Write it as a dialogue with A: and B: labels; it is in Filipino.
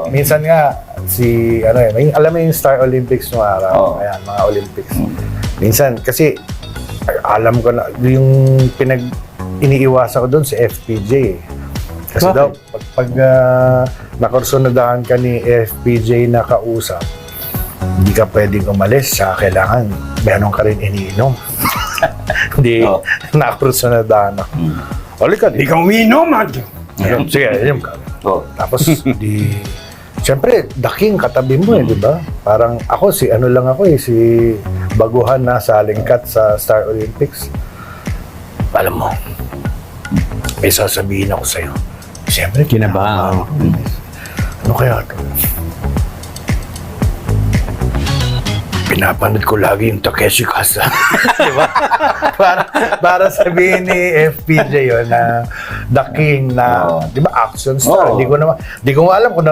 A: Minsan nga, alam mo yung Star Olympics noong araw, ayan, mga Olympics. Minsan, kasi alam ko na, yung iniiwasan ko doon si FPJ eh. Kasi daw, pag nakursunadahan ka ni FPJ na kausap, hindi ka pwedeng umalis sa kailangan meron ka rin iniinom. Hindi, nakursunadahan ako. Halika, di ka umiinom, sige, inom ka. Tapos, siyempre, the king katabi mo di ba? Parang ako, si baguhan na sa lingkat sa Star Olympics. Alam mo, may sasabihin ako sa'yo. Siyempre,
B: Kinabahan.
A: Ano kaya ito? Pinapanood ko lagi yung Takeshi Kasa. Di ba? para sabihin ni FPJ yun na the king na, di ba, action star. Di ko alam kung